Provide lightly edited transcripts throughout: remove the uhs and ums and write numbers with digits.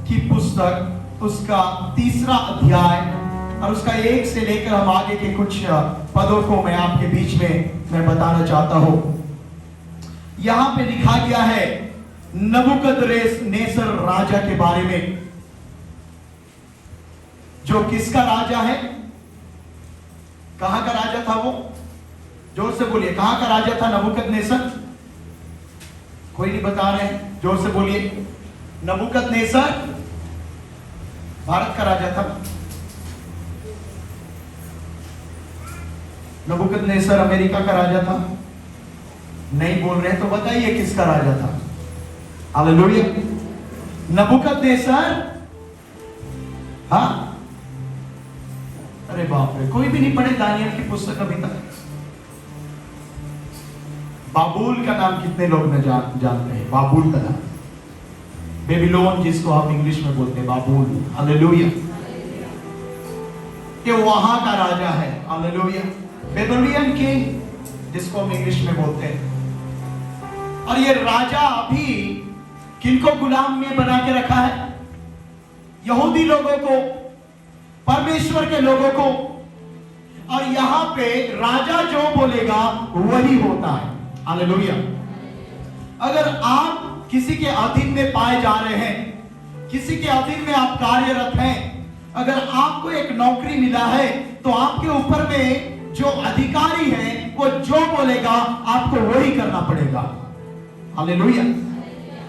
की पुस्तक उसका 3 अध्याय और उसका 1 से लेकर हम आगे के कुछ पदों को मैं आपके बीच में मैं बताना चाहता हूं। यहां पे लिखा गया है नबूकदनेस्सर राजा के बारे में, जो किसका राजा है? कहां का राजा था वो? जोर से बोलिए, कहां का राजा था नबूकदनेस्सर? कोई नहीं बता रहे हैं, जोर से बोलिए। नबूकदनेस्सर भारत का राजा था। नबूकदनेस्सर अमेरिका का राजा था? नहीं बोल रहे तो बताइए किसका राजा था? हालेलुया। नबूकदनेस्सर, हाँ, अरे बाप रे, कोई भी नहीं पढ़े दानियल की पुस्तक अभी तक? बाबुल का नाम कितने लोग न जानते हैं? बाबुल का नाम, बेबीलोन जिसको हम इंग्लिश में बोलते हैं, बाबुल। हालेलुया। ये वहां का राजा है। हालेलुया। बेबीलोनियन किंग जिसको हम इंग्लिश में बोलते हैं। और ये राजा अभी किनको गुलाम में बना के रखा है? यहूदी लोगों को, परमेश्वर के लोगों को। और यहां पे राजा जो बोलेगा वही होता है। हालेलुया। अगर आप किसी के अधीन में पाए जा रहे हैं, किसी के अधीन में आप कार्यरत हैं, अगर आपको एक नौकरी मिला है, तो आपके ऊपर में जो अधिकारी है वो जो बोलेगा आपको वही करना पड़ेगा। हालेलुया।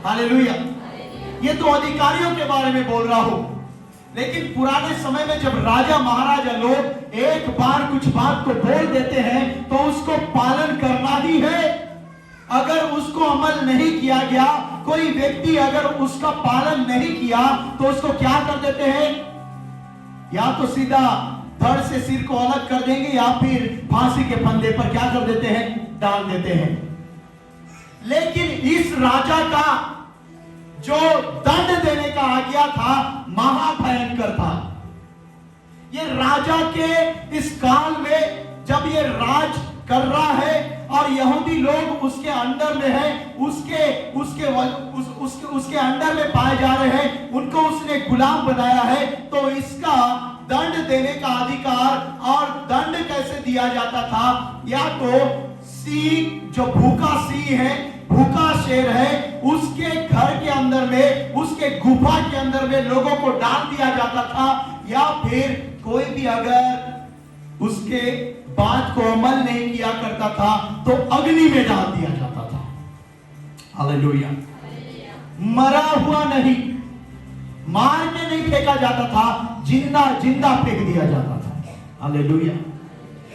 हालेलुया। ये तो अधिकारियों के बारे में बोल रहा हूं, लेकिन पुराने समय में जब राजा महाराजा लोग एक बार कुछ बात को बोल देते हैं तो उसको पालन करना ही है। अगर उसको अमल नहीं किया गया, कोई व्यक्ति अगर उसका पालन नहीं किया तो उसको क्या कर देते हैं? या तो सीधा धड़ से सिर को अलग कर देंगे या फिर फांसी के फंदे पर क्या कर देते हैं? डाल देते हैं। लेकिन इस राजा का जो दंड देने का आज्ञा था महाभयंकर था। ये राजा के इस काल में जब ये राज कर रहा है और यहूदी लोग उसके अंडर में है, उसके अंडर में पाए जा रहे हैं, उनको उसने गुलाम बनाया है, तो इसका दंड देने का अधिकार, और दंड कैसे दिया जाता था? या तो सिंह, जो भूखा सिंह है, भूखा शेर है, उसके घर के अंदर में, उसके गुफा के अंदर में लोगों को डाल दिया जाता था, या फिर कोई भी अगर उसके बात को अमल नहीं किया करता था तो अग्नि में डाल दिया जाता था। हालेलुया। मरा हुआ नहीं, मार के नहीं फेंका जाता था, जिंदा जिंदा फेंक दिया जाता था। हालेलुया।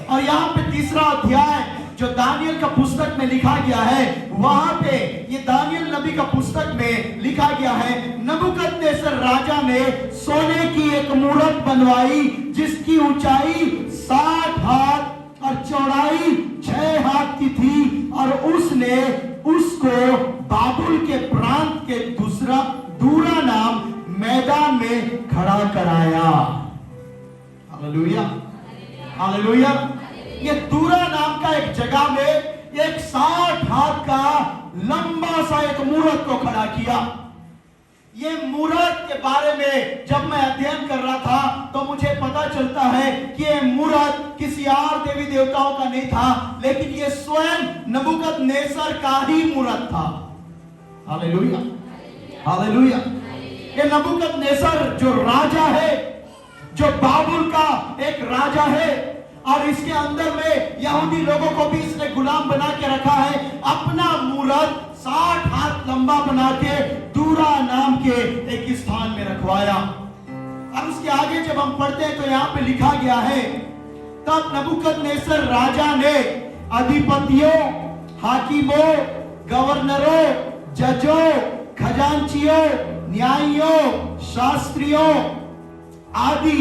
और यहाँ पे 3 अध्याय जो दानियल का पुस्तक में लिखा गया है, वहां पे ये दानियल नबी का पुस्तक में लिखा गया है, नबूकदनेस्सर राजा ने सोने की एक मूरत बनवाई जिसकी ऊंचाई 60 हाथ और चौड़ाई 6 हाथ की थी, और उसने उसको बाबुल के प्रांत के दूरा नाम मैदान में खड़ा कराया। हालेलुया। हालेलुया। ये दूरा नाम का एक जगह में एक 60 हाथ का लंबा सा एक मूरत को खड़ा किया। ये मूरत के बारे में जब मैं अध्ययन कर रहा था तो मुझे पता चलता है कि ये मूरत किसी और देवी देवताओं का नहीं था, लेकिन ये स्वयं नबूकदनेस्सर का ही मूरत था। हालेलुया। हालेलुया। ये नबूकदनेस्सर जो राजा है, जो बाबुल का एक राजा है, और इसके अंदर में यहूदी लोगों को भी इसने गुलाम बना के रखा है। अपना मूरत 60 हाथ लंबा बना के दूरा नाम के एक स्थान में रखवाया। और उसके आगे जब हम पढ़ते हैं तो यहाँ पे लिखा गया है, तब नबूकदनेस्सर राजा ने अधिपतियों, हाकिमों, गवर्नरों, जजों, खजांचियों, न्यायियों, शास्त्रियों आदि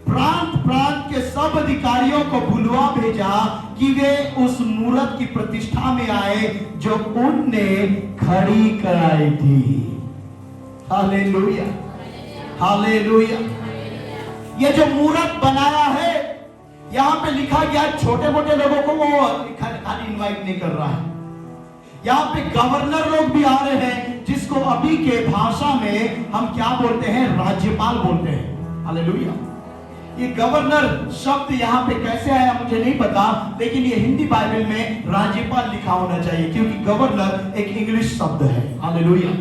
प्रांत प्रांत के सब अधिकारियों को बुलवा भेजा कि वे उस मूरत की प्रतिष्ठा में आए जो उनने खड़ी कराई थी। हालेलुया। हालेलुया। ये जो मूरत बनाया है, यहां पे लिखा गया छोटे मोटे लोगों को वो खाली इनवाइट नहीं कर रहा है। यहां पे गवर्नर लोग भी आ रहे हैं जिसको अभी के भाषा में हम क्या बोलते हैं, राज्यपाल बोलते हैं। हालेलुया। ये गवर्नर शब्द यहाँ पे कैसे आया मुझे नहीं पता, लेकिन ये हिंदी बाइबल में राज्यपाल लिखा होना चाहिए, क्योंकि गवर्नर एक इंग्लिश शब्द है। हालेलुया।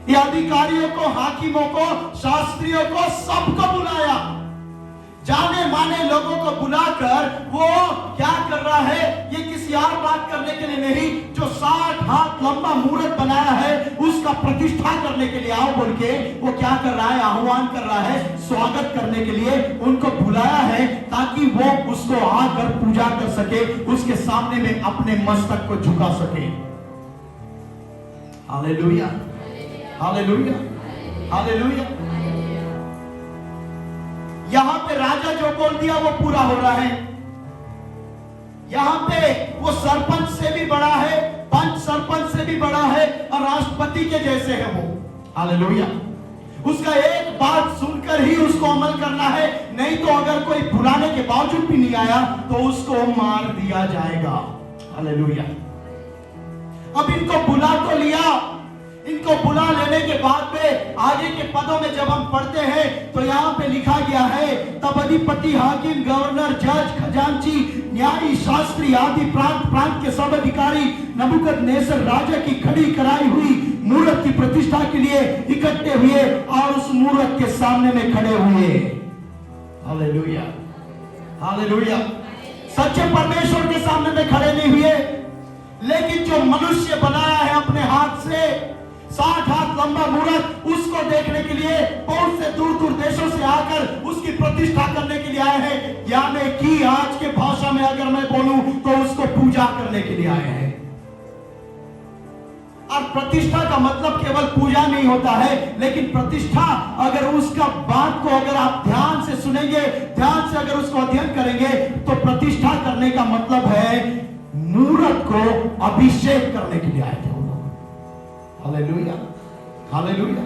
ये अधिकारियों को, हाकिमों को, शास्त्रियों को, सबको बुलाया, जाने माने लोगों को बुलाकर वो क्या कर रहा है, ये किसी और बात करने के लिए नहीं, जो 60 हाथ लंबा मूर्त बनाया है उसका प्रतिष्ठा करने के लिए आओ बोल के वो क्या कर रहा है, आह्वान कर रहा है, स्वागत करने के लिए उनको बुलाया है, ताकि वो उसको आकर पूजा कर सके, उसके सामने में अपने मस्तक को झुका सके। Hallelujah, hallelujah, hallelujah. यहां पे राजा जो बोल दिया वो पूरा हो रहा है। यहां पे वो सरपंच से भी बड़ा है, पंच सरपंच से भी बड़ा है, और राष्ट्रपति के जैसे है वो। हालेलुया। उसका एक बात सुनकर ही उसको अमल करना है, नहीं तो अगर कोई बुलाने के बावजूद भी नहीं आया तो उसको मार दिया जाएगा। हालेलुया। अब इनको बुला तो लिया, इनको बुला लेने के बाद में आगे के पदों में जब हम पढ़ते हैं तो यहाँ पे लिखा गया है, तब अधिपति, हाकिम, गवर्नर, जज, खजांची, न्यायी, शास्त्री आदि प्रांत प्रांत के सब अधिकारी नबूकदनेस्सर राजा की खड़ी कराई हुई मूर्त की प्रतिष्ठा के लिए इकट्ठे हुए और उस मूर्त के सामने में खड़े हुए। Hallelujah, hallelujah. सच्चे परमेश्वर के सामने में खड़े नहीं हुए, लेकिन जो मनुष्य बनाया है अपने हाथ से 60 हाथ लंबा मूर्त, उसको देखने के लिए बहुत से दूर दूर देशों से आकर उसकी प्रतिष्ठा करने के लिए आए हैं, यानी कि आज के भाषा में अगर मैं बोलूं तो उसको पूजा करने के लिए आए हैं। और प्रतिष्ठा का मतलब केवल पूजा नहीं होता है, लेकिन प्रतिष्ठा अगर उसका बात को अगर आप ध्यान से सुनेंगे, ध्यान से अगर उसको अध्ययन करेंगे, तो प्रतिष्ठा करने का मतलब है मूर्त को अभिषेक करने के लिए आए थे। Hallelujah, hallelujah.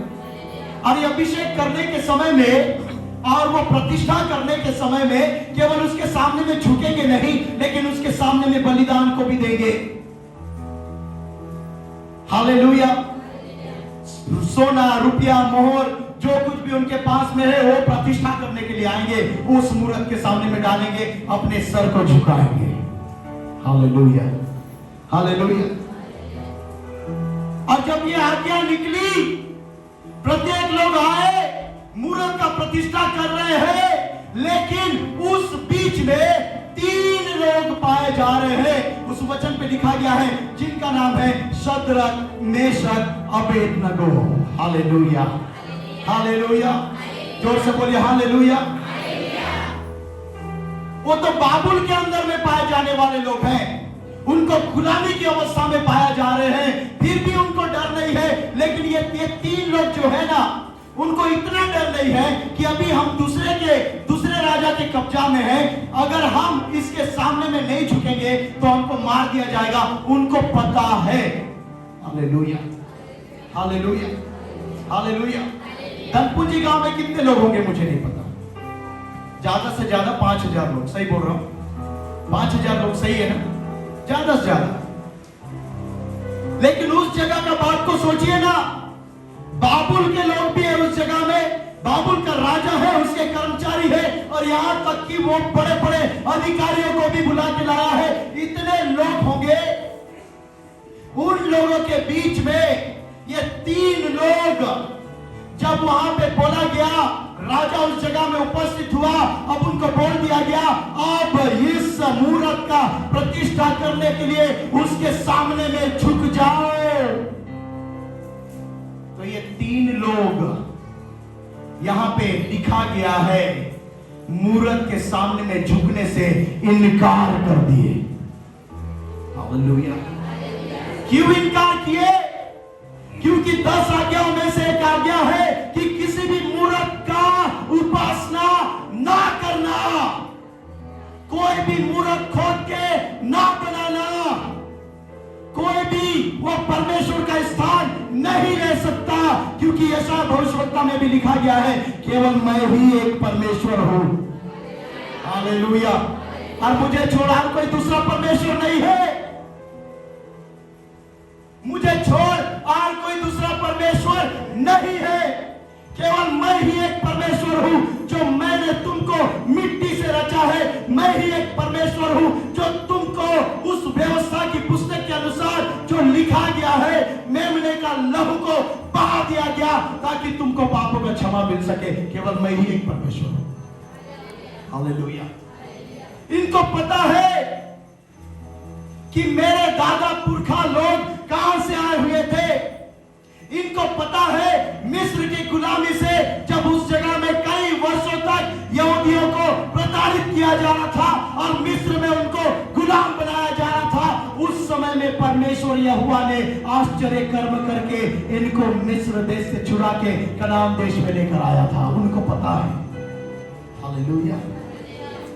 और ये अभिषेक करने के समय में और वो प्रतिष्ठा करने के समय में केवल उसके सामने में झुकेंगे नहीं, लेकिन उसके सामने में बलिदान को भी देंगे। हालेलुया। सोना, रुपया, मोहर, जो कुछ भी उनके पास में है वो प्रतिष्ठा करने के लिए आएंगे, उस मूर्त के सामने में डालेंगे, अपने सर को झुकाएंगे। Hallelujah, hallelujah. और जब ये आज्ञा निकली, प्रत्येक लोग आए, मूर्त का प्रतिष्ठा कर रहे हैं, लेकिन उस बीच में 3 लोग पाए जा रहे हैं। उस वचन पे लिखा गया है, जिनका नाम है Shadrach, Meshach, Abednego. Hallelujah, hallelujah. जोर से बोलिए हालेलुया। वो तो बाबुल के अंदर में पाए जाने वाले लोग हैं, उनको गुलामी की अवस्था में पाया जा रहे हैं, फिर भी उनको डर नहीं है। लेकिन ये 3 लोग जो है ना, उनको इतना डर नहीं है कि अभी हम दूसरे राजा के कब्जा में हैं, अगर हम इसके सामने में नहीं झुकेंगे तो हमको मार दिया जाएगा। उनको पता है। Hallelujah, hallelujah, hallelujah. धनपुंजी गांव में कितने लोग होंगे मुझे नहीं पता, ज्यादा से ज्यादा 5000 लोग, सही बोल रहा हूं? 5000 लोग सही है ना, ज्यादा से ज्यादा। लेकिन उस जगह का बात को सोचिए ना, बाबुल के लोग भी है उस जगह में, बाबुल का राजा है, उसके कर्मचारी है, और यहां तक कि वो बड़े बड़े अधिकारियों को भी बुला के लाया है। इतने लोग होंगे, उन लोगों के बीच में ये 3 लोग, जब वहां पे बोला गया, राजा उस जगह में उपस्थित हुआ, अब उनको बोल दिया गया, अब इस मूर्त का प्रतिष्ठा करने के लिए उसके सामने में झुक जाओ। तो ये 3 लोग यहां पे लिखा गया है, मूर्त के सामने में झुकने से इनकार कर दिए। हालेलुया। क्यों इनकार किए? क्योंकि 10 आज्ञाओं में से एक आज्ञा है कि किसी भी मूर्त का उपासना ना करना, कोई भी मूर्त खोद के ना बनाना, कोई भी वो परमेश्वर का स्थान नहीं ले सकता, क्योंकि यशायाह भविष्यवक्ता में भी लिखा गया है, केवल मैं ही एक परमेश्वर हूं। हालेलुया। और मुझे छोड़ा कोई दूसरा परमेश्वर नहीं है, मुझे छोड़ और कोई दूसरा नहीं है। केवल मैं ही एक परमेश्वर हूं जो मैंने तुमको मिट्टी से रचा है। मैं ही एक परमेश्वर हूं जो तुमको उस व्यवस्था की पुस्तक के अनुसार जो लिखा गया है, मेमने का लहू को बहा दिया गया ताकि तुमको पापों का क्षमा मिल सके। केवल मैं ही एक परमेश्वर हूं। हालेलुया। इनको पता है कि मेरे दादा पुरखा लोग कहां से आए हुए थे। इनको पता है मिस्र की गुलामी से जब उस जगह में कई वर्षों तक यहूदियों को प्रताड़ित किया जा रहा था और मिस्र में उनको गुलाम बनाया जा रहा था, उस समय में परमेश्वर यहोवा ने आश्चर्य कर्म करके इनको मिस्र देश से छुड़ा के कनान देश में लेकर आया था। उनको पता है। Hallelujah,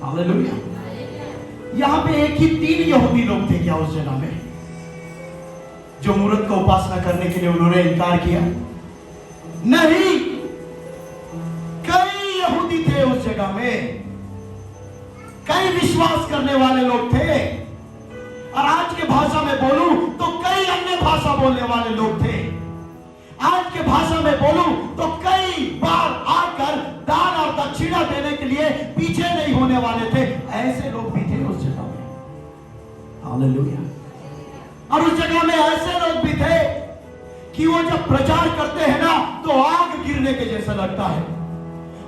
hallelujah. यहां पे एक ही 3 यहूदी लोग थे क्या उस जगह में जो मूर्त को उपासना करने के लिए उन्होंने इनकार किया? नहीं, कई यहूदी थे उस जगह में, कई विश्वास करने वाले लोग थे। और आज के भाषा में बोलूं तो कई अन्य भाषा बोलने वाले लोग थे। आज के भाषा में बोलूं तो कई बार आकर दान और दक्षिणा देने के लिए पीछे नहीं होने वाले थे। ऐसे लोग भी थे उस जगह में। हालेलुया। और उस जगह में ऐसे लोग भी थे कि वो जब प्रचार करते हैं ना तो आग गिरने के जैसा लगता है।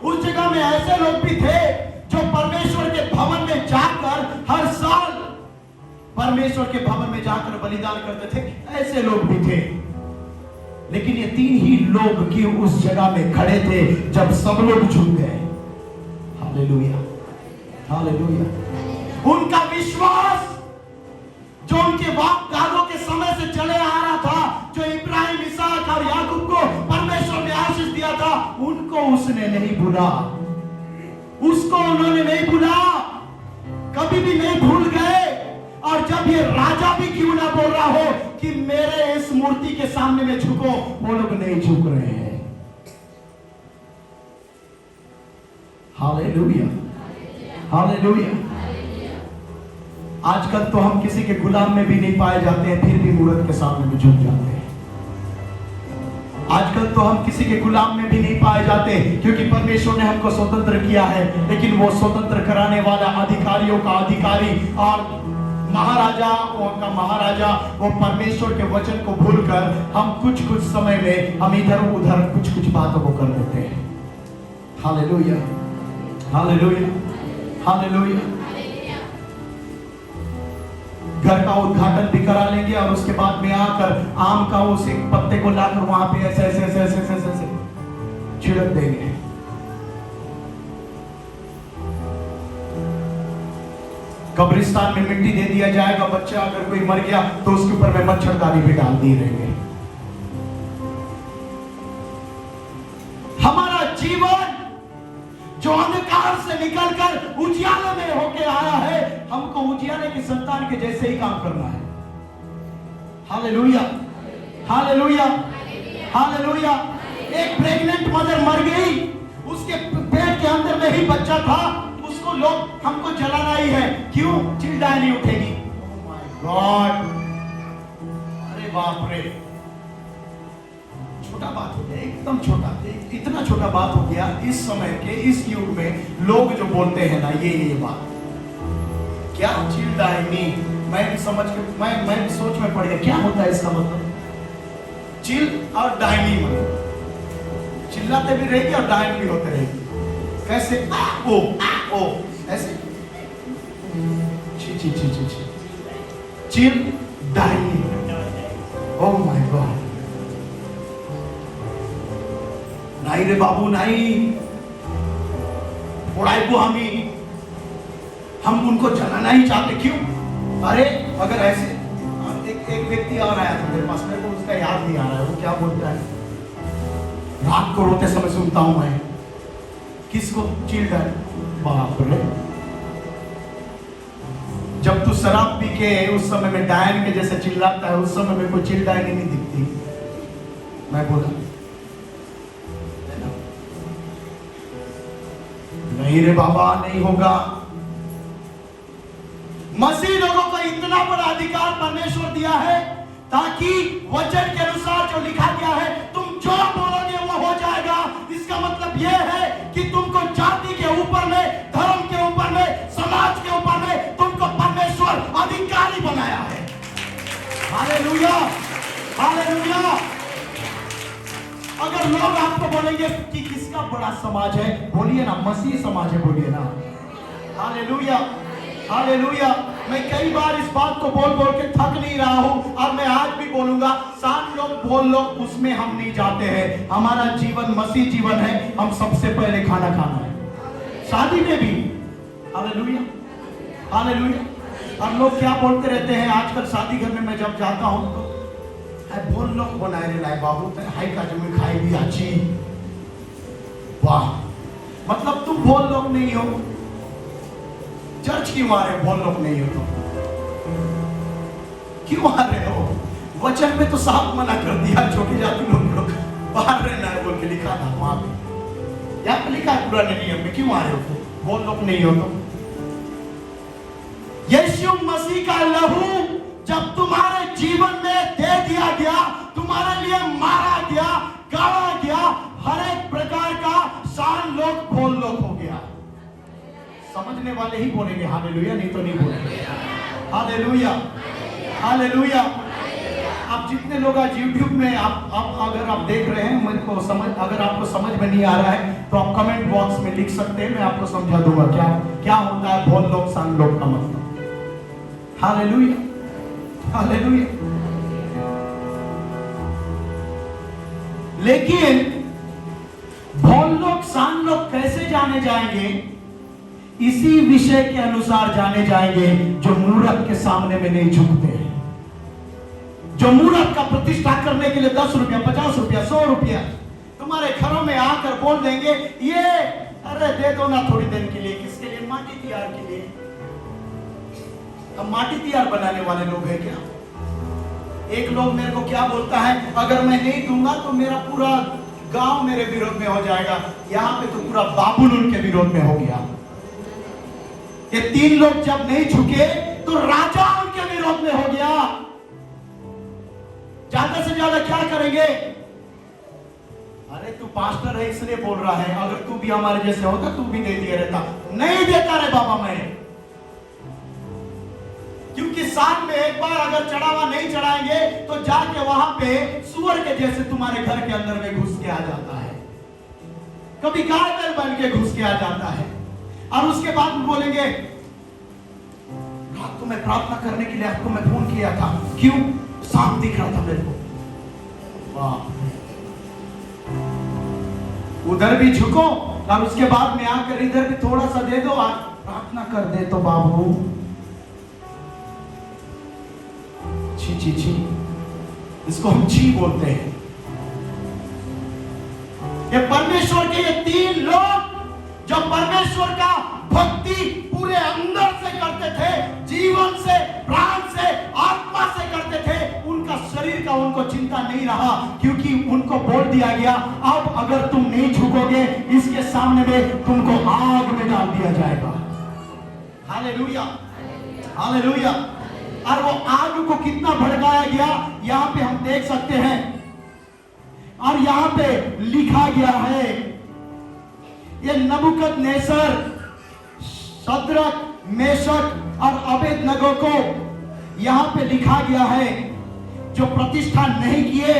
उस जगह में ऐसे लोग भी थे जो परमेश्वर के भवन में जाकर हर साल परमेश्वर के भवन में जाकर बलिदान करते थे। ऐसे लोग भी थे। लेकिन ये 3 ही लोग की उस जगह में खड़े थे जब सब लोग झुक गए। Hallelujah, hallelujah. उनका विश्वास जो उनके बाप दादों के समय से चले आ रहा था, जो इब्राहिम, इसहाक और याकूब को परमेश्वर ने आशीष दिया था, उनको उसने नहीं भूला। उसको उन्होंने नहीं भूला, कभी भी नहीं भूल गए। और जब ये राजा भी क्यों ना बोल रहा हो कि मेरे इस मूर्ति के सामने में झुको, वो लोग नहीं झुक रहे हैं। Hallelujah, hallelujah. आजकल तो हम किसी के गुलाम में भी नहीं पाए जाते हैं, फिर भी मूर्त के सामने में झुक जाते हैं। आजकल तो हम किसी के गुलाम में भी नहीं पाए जाते क्योंकि परमेश्वर ने हमको स्वतंत्र किया है। लेकिन वो स्वतंत्र कराने वाला, अधिकारियों का अधिकारी और महाराजा का महाराजा, वो परमेश्वर के वचन को भूलकर हम कुछ समय में हम इधर उधर कुछ बातों को कर देते हैं। Hallelujah, hallelujah, hallelujah. घर का उद्घाटन भी करा लेंगे और उसके बाद में आकर आम का उस एक पत्ते को लाकर वहां पे ऐसे ऐसे ऐसे ऐसे ऐसे ऐसे छिड़क देंगे। कब्रिस्तान में मिट्टी दे दिया जाएगा। बच्चा अगर कोई मर गया तो उसके ऊपर में मच्छरदानी भी डाल दी रहेंगे। हमारा जीवन जो अंधकार से निकलकर उजियाले में होके आया है, हमको उजियाले की संतान के जैसे ही काम करना है। Hallelujah, hallelujah, hallelujah. एक प्रेग्नेंट मदर मर गई, उसके पेट के अंदर में ही बच्चा था, उसको लोग हमको जलाना ही है। क्यों? चिल्लाए नहीं उठेगी। ओह माय गॉड, अरे बाप रे, छोटा बात हो गया, एकदम छोटा, इतना छोटा बात हो गया। इस समय के इस युग में लोग जो बोलते हैं ना ये बात, क्या चिल डायनी, मैं समझ के मैं सोच में पड़ गया क्या होता है इसका मतलब। चिल और डायनी मतलब चिल्लाते भी रहेगी और डायन भी होते रहेगी। कैसे? ओ ऐसे ची ची ची ची ची chill tiny. Oh my God, नहीं रे बाबू नहीं, उड़ाई हम उनको जलाना ही चाहते। क्यों? अरे अगर ऐसे एक व्यक्ति और आया था मेरे पास, मेरे को उसका याद नहीं आ रहा है वो क्या बोलता है। रात को रोते समय सुनता हूं मैं, किसको? चिल डायन। बाप रे, जब तू शराब पी के उस समय में डायन के जैसे चिल्लाता है, उस समय में कोई चिल डायन ही नहीं दिखती। मैं बोला नहीं रे बाबा, नहीं होगा। मसीह लोगों को इतना बड़ा अधिकार परमेश्वर दिया है ताकि वचन के अनुसार जो लिखा गया है, तुम जो बोलोगे मतलब यह है कि तुमको जाति के ऊपर में, धर्म के ऊपर में, समाज के ऊपर में तुमको परमेश्वर अधिकारी बनाया है। Hallelujah, hallelujah. अगर लोग आपको बोलेंगे कि किसका बड़ा समाज है, बोलिए ना मसीह समाज है, बोलिए ना। Hallelujah, hallelujah. मैं कई बार इस बात को बोल बोल के थक नहीं रहा हूं, और मैं आज भी बोलूंगा, सान लोग बोल लो उसमें हम नहीं जाते हैं। हमारा जीवन मसीह जीवन है। हम सबसे पहले खाना खाना है, शादी में भी। Hallelujah, hallelujah. और लोग क्या बोलते रहते हैं आजकल शादी घर में मैं जब जाता हूं तो बोल लोग बनाए रे लाए बाबू हाई का जमी खाई भी अच्छी। वाह, मतलब तुम बोल लोग नहीं हो, चर्च क्यों आ रहे हो? बोल लोग नहीं हो तो क्यों आ रहे हो? वचन में तो साफ मना कर दिया, छोटी जाति लोग बाहर रहना है बोल के लिखा था वहां पे, यहाँ पे लिखा है पुराने नियम में। क्यों आ रहे हो? बोल लोग नहीं हो तो। यीशु मसीह का लहू जब तुम्हारे जीवन में दे दिया गया, तुम्हारे लिए मारा गया, गाड़ा गया, हर एक प्रकार का सान लोग बोल लोग हो गया। समझने वाले ही बोलेंगे हालेलुया, नहीं तो नहीं बोलेंगे। Hallelujah, hallelujah. आप जितने लोग आज YouTube में आप अगर आप देख रहे हैं, मुझको अगर आपको समझ में नहीं आ रहा है तो आप कमेंट बॉक्स में लिख सकते हैं, मैं आपको समझा दूंगा क्या क्या होता है बोल लोग सान लोग का मतलब। Hallelujah, hallelujah. लेकिन बोल लोग सान लोग कैसे जाने जाएंगे? इसी विषय के अनुसार जाने जाएंगे जो मूर्ख के सामने में नहीं झुकते हैं, जो मूर्ख का प्रतिष्ठा करने के लिए 10 रुपया, 50 रुपया, 100 रुपया तुम्हारे घरों में आकर बोल देंगे, ये अरे दे दो ना थोड़ी देर के लिए। किसके लिए? माटी तैयार के लिए। अब माटी तैयार बनाने वाले लोग हैं क्या? एक लोग मेरे को क्या बोलता है, अगर मैं नहीं दूंगा तो मेरा पूरा गांव मेरे विरोध में हो जाएगा। यहाँ पे तो पूरा बाबुल उनके विरोध में हो गया। ये 3 लोग जब नहीं झुके तो राजा उनके विरोध में हो गया। ज्यादा से ज्यादा क्या करेंगे? अरे तू पास्टर है इसलिए बोल रहा है, अगर तू भी हमारे जैसे होता तू भी दे दिया रहता। नहीं देता रे बाबा मैं, क्योंकि साल में एक बार अगर चढ़ावा नहीं चढ़ाएंगे तो जाके वहां पे सुअर के जैसे तुम्हारे घर के अंदर में घुस के आ जाता है, कभी गाय बैल बन के घुस के आ जाता है। और उसके बाद बोलेंगे रात को मैं प्रार्थना करने के लिए आपको मैं फोन किया था, क्यों? सांप दिख रहा था मेरे को। वाह, उधर भी झुको और उसके बाद में आकर इधर भी थोड़ा सा दे दो, आज प्रार्थना कर दे तो बाबू छी छी छी, इसको हम छी बोलते हैं। ये परमेश्वर के ये 3 लोग जो परमेश्वर का भक्ति पूरे अंदर से करते थे, जीवन से, प्राण से, आत्मा से करते थे, उनका शरीर का उनको चिंता नहीं रहा, क्योंकि उनको बोल दिया गया अब अगर तुम नहीं झुकोगे इसके सामने में तुमको आग में डाल दिया जाएगा। Hallelujah, hallelujah. और वो आग को कितना भड़काया गया यहां पे हम देख सकते हैं। और यहां पे लिखा गया है, ये नबूकदनेस्सर शद्रक, मेशक और अबेदनगो को यहां पे लिखा गया है, जो प्रतिष्ठा नहीं किए,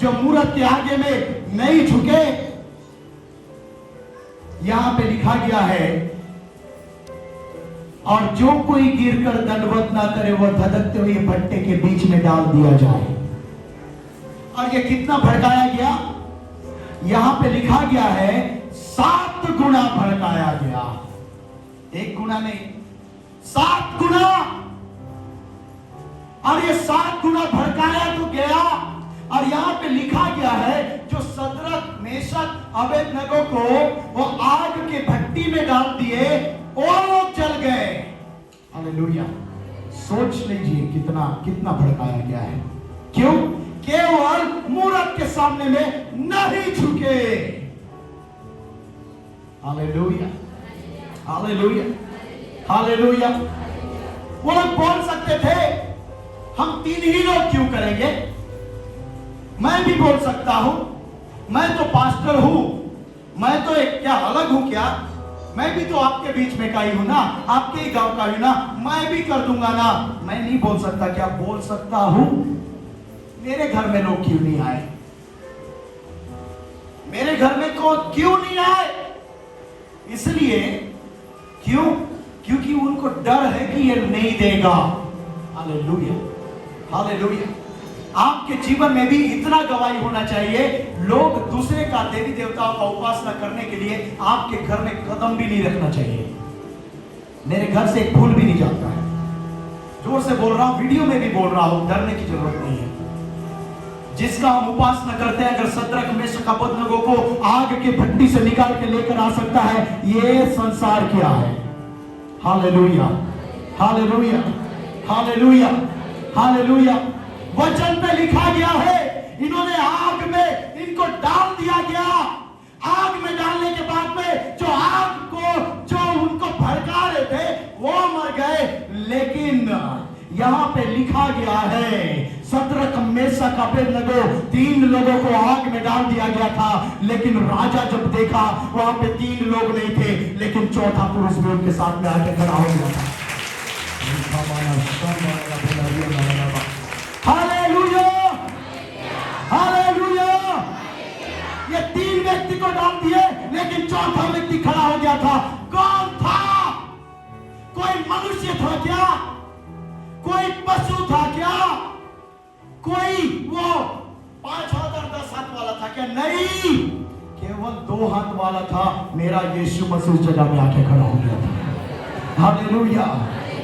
जो मूर्त के आगे में नहीं झुके। यहां पे लिखा गया है, और जो कोई गिरकर दंडवत ना करे वह धधकते हुए भट्टे के बीच में डाल दिया जाए। और ये कितना भड़काया गया? यहां पे लिखा गया है 7 गुना भड़काया गया, 1 गुना नहीं, 7 गुना। और ये 7 गुना भड़काया तो गया। और यहां पे लिखा गया है जो शद्रक, मेशक, अबेदनगो को वो आग के भट्टी में डाल दिए, वो लोग जल गए। हालेलुया। सोच लीजिए कितना कितना भड़काया गया है। क्यों? केवल मूर्त के सामने में नहीं झुके। Hallelujah, hallelujah, hallelujah. वो लोग बोल सकते थे हम 3 ही लोग क्यों करेंगे? मैं भी बोल सकता हूं, मैं तो पास्टर हूं, मैं तो एक क्या अलग हूं क्या? मैं भी तो आपके बीच में का ही हूं ना, आपके ही गांव का ही ना, मैं भी कर दूंगा ना। मैं नहीं बोल सकता क्या? बोल सकता हूं। मेरे घर में लोग क्यों नहीं आए? मेरे घर में क्यों नहीं आए? इसलिए क्यों? क्योंकि उनको डर है कि ये नहीं देगा। Hallelujah, hallelujah. आपके जीवन में भी इतना गवाही होना चाहिए, लोग दूसरे का देवी देवताओं का उपासना करने के लिए आपके घर में कदम भी नहीं रखना चाहिए। मेरे घर से एक फूल भी नहीं जाता है। जोर से बोल रहा हूं, वीडियो में भी बोल रहा हूं, डरने की जरूरत नहीं है। जिसका हम उपासना करते हैं, अगर सद्रक मेशक अबेदनगो को आग के भट्टी से निकाल के लेकर आ सकता है, ये संसार क्या है? Hallelujah, hallelujah, hallelujah, hallelujah. वचन पे लिखा गया है, इन्होंने आग में इनको डाल दिया गया। आग में डालने के बाद में जो आग को जो उनको भड़का रहे थे वो मर गए। लेकिन यहां पे लिखा गया है, सद्रक मेशक अबेदनगो 3 लोगों को आग में डाल दिया गया था। लेकिन राजा जब देखा वहां पे 3 लोग नहीं थे, लेकिन चौथा पुरुष भी उनके साथ में आके खड़ा हो गया था। Hallelujah, hallelujah. ये 3 व्यक्ति को डाल दिए, लेकिन चौथा व्यक्ति खड़ा हो गया था। कौन था? कोई मनुष्य था क्या? कोई पशु था क्या? कोई वो 5 हाथ और 10 हाथ वाला था क्या? नहीं, केवल 2 हाथ वाला था। मेरा यीशु मसीह उस जगह में आके खड़ा हो गया था। हालेलुया।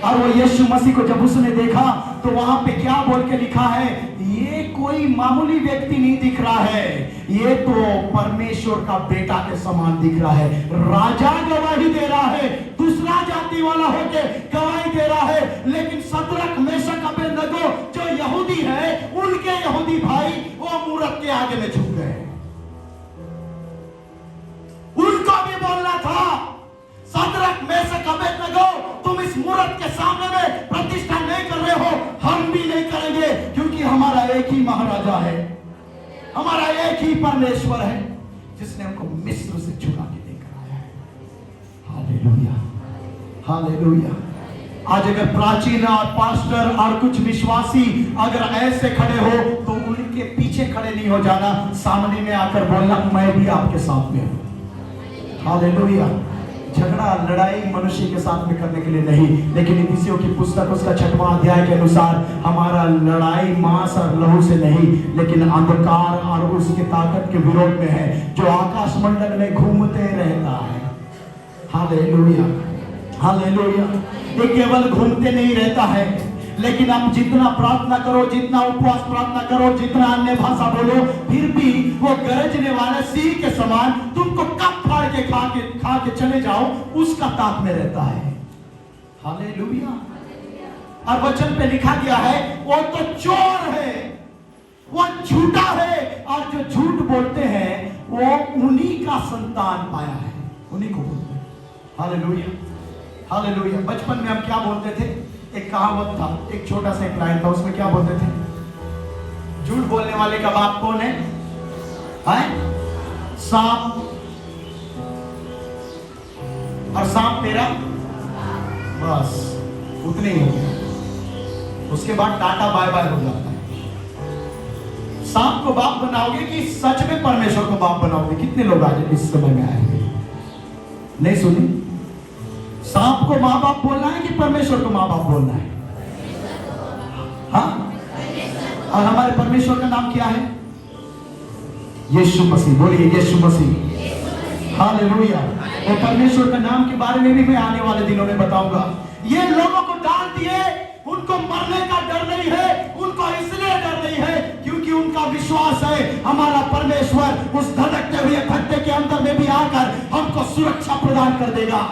और वो यीशु मसीह को जब उसने देखा तो वहां पे क्या बोल के लिखा है? ये कोई मामूली व्यक्ति नहीं दिख रहा है, ये तो परमेश्वर का बेटा के समान दिख रहा है। राजा गवाही दे रहा है, दूसरा जाति वाला होके गवाही दे रहा है। लेकिन सद्रक मेशक अबेदनगो जो यहूदी है, उनके यहूदी भाई वो मूरत के आगे में झुक गए। उनको भी बोलना था, सद्रक मेशक अबेदनगो तुम इस मूरत के सामने में प्रतिष्ठा नहीं कर रहे हो, हम भी नहीं करेंगे, क्योंकि हमारा एक ही महाराजा है, हमारा एक ही परमेश्वर है जिसने हमको मिस्र से छुड़ा के लेकर आया है। Hallelujah, hallelujah. आज अगर प्राचीन और पास्टर और कुछ विश्वासी अगर ऐसे खड़े हो तो उनके पीछे खड़े नहीं हो जाना, सामने में आकर बोलना मैं भी आपके साथ में हूं। हालेलुया। झगड़ा लड़ाई मनुष्य के साथ में करने के लिए नहीं, लेकिन इफिसियों की पुस्तक उसका 6वां अध्याय के अनुसार हमारा लड़ाई मांस और लहू से नहीं, लेकिन अंधकार और उसकी ताकत के विरोध में है, जो आकाश मंडल में घूमते रहता है। Hallelujah, hallelujah. ये केवल घूमते नहीं रहता है, लेकिन आप जितना प्रार्थना करो, जितना उपवास प्रार्थना करो, जितना अन्य भाषा बोलो, फिर भी वो गरजने वाला सिंह के समान तुमको कब फाड़ के खा के चले जाओ, उसका ताक में रहता है। हालेलुया। और वचन पे लिखा गया है, वो तो चोर है, वो झूठा है, और जो झूठ बोलते हैं वो उन्हीं का संतान पाया है, उन्हीं को बोलते हैं। Hallelujah, hallelujah. बचपन में हम क्या बोलते थे? एक कहावत था, एक छोटा सा एक लाइन था, उसमें क्या बोलते थे? झूठ बोलने वाले का बाप कौन है? सांप। और सांप तेरा, बस उतने ही हो गया। उसके बाद टाटा बाय बाय हो जाता है। सांप को बाप बनाओगे कि सच में परमेश्वर को बाप बनाओगे? कितने लोग आज इस समय में आएंगे? नहीं सुनी? सांप को माँ बाप बोलना है कि परमेश्वर को माँ बाप बोलना है? हाँ? और हमारे परमेश्वर का नाम क्या है? यीशु मसीह। बोलिए यीशु मसीह। हालेलुया। और परमेश्वर का नाम के बारे में भी मैं आने वाले दिनों में बताऊंगा। ये लोगों को डाल दिए, उनको मरने का डर नहीं है, उनको इसलिए डर नहीं है क्योंकि उनका विश्वास है हमारा परमेश्वर उस धड़कते हुए खड्डे के अंदर में भी आकर हमको सुरक्षा प्रदान कर देगा,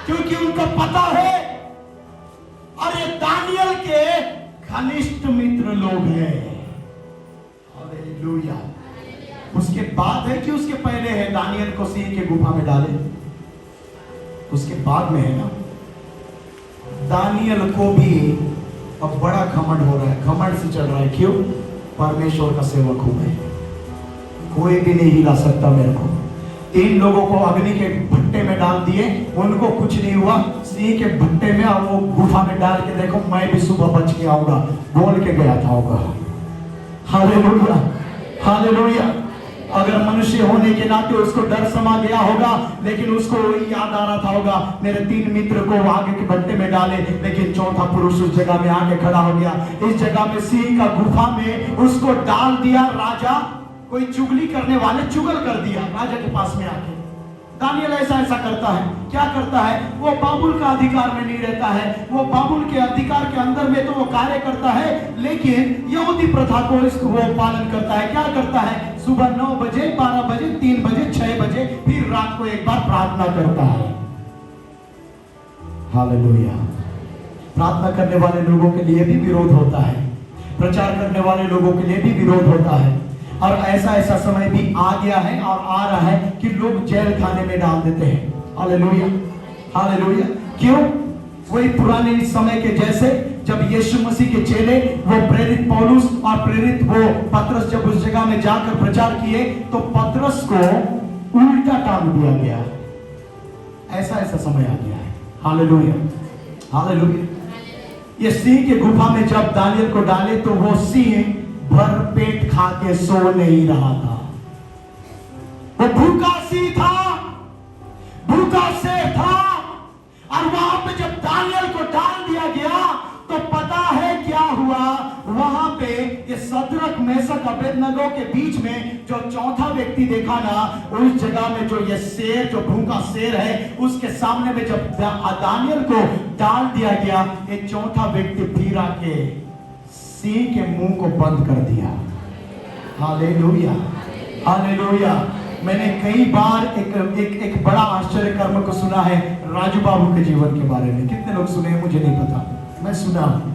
क्योंकि उनको पता है। और ये दानियल के घनिष्ठ मित्र लोग हैं। हालेलुया। उसके बाद है कि उसके पहले है? दानियल को सिंह के गुफा में डाले, उसके बाद में है ना। दानियल को भी अब बड़ा घमंड हो रहा है, घमंड से चल रहा है। क्यों? परमेश्वर का सेवक हूं मैं, कोई भी नहीं हिला सकता मेरे को। 3 लोगों को अग्नि के भट्टे में डाल दिए, उनको कुछ नहीं हुआ। सिंह के भट्टे में और वो गुफा में डाल के देखो मैं भी सुबह बच के आऊंगा बोल के गया था होगा। Hallelujah, hallelujah. अगर मनुष्य होने के नाते उसको डर समा गया होगा, लेकिन उसको याद आ रहा था होगा मेरे 3 मित्र को आगे के भट्टे में डाले, लेकिन चौथा पुरुष उस जगह में आके खड़ा हो गया। इस जगह में सिंह का गुफा में उसको डाल दिया। राजा कोई चुगली करने वाले चुगल कर दिया राजा के पास में आके। दानियल ऐसा करता है, क्या करता है? वो बाबुल का अधिकार में नहीं रहता है, वो बाबुल के अधिकार के अंदर में तो वो कार्य करता है, लेकिन यहूदी प्रथा को इसको वो पालन करता है। क्या करता है? सुबह 9 बजे, 12 बजे, 3 बजे, 6 बजे, फिर रात को एक बार प्रार्थना करता है। हालेलुया। प्रार्थना करने वाले लोगों के लिए भी विरोध होता है, प्रचार करने वाले लोगों के लिए भी विरोध होता है। और ऐसा समय भी आ गया है और आ रहा है कि लोग जेल खाने में डाल देते हैं। Hallelujah, hallelujah. क्यों? वही पुराने समय के जैसे जब यीशु मसीह के चेले वो प्रेरित पौलुस और प्रेरित वो पतरस जब उस जगह में जाकर प्रचार किए तो पतरस को उल्टा टांग दिया गया। ऐसा समय आ गया है। Hallelujah, hallelujah. ये सिंह के गुफा में जब दानियल को डाले तो वो सिंह भर पेट खा के सो नहीं रहा था, वो भूखा सी था, भूखा से था। और वहां पे जब दानियल को डाल दिया गया तो पता है क्या हुआ? वहां पे ये सदरक मेशक अबेदनगो के बीच में जो चौथा व्यक्ति देखा ना, उस जगह में जो ये शेर, जो भूखा शेर है, उसके सामने में जब दानियल को डाल दिया गया, ये चौथा व्यक्ति फिर आके सिंह के मुंह को बंद कर दिया। Hallelujah, hallelujah. मैंने कई बार एक बड़ा आश्चर्य कर्म को सुना है राजू बाबू के जीवन के बारे में। कितने लोग सुने हैं मुझे नहीं पता, मैं सुना हूं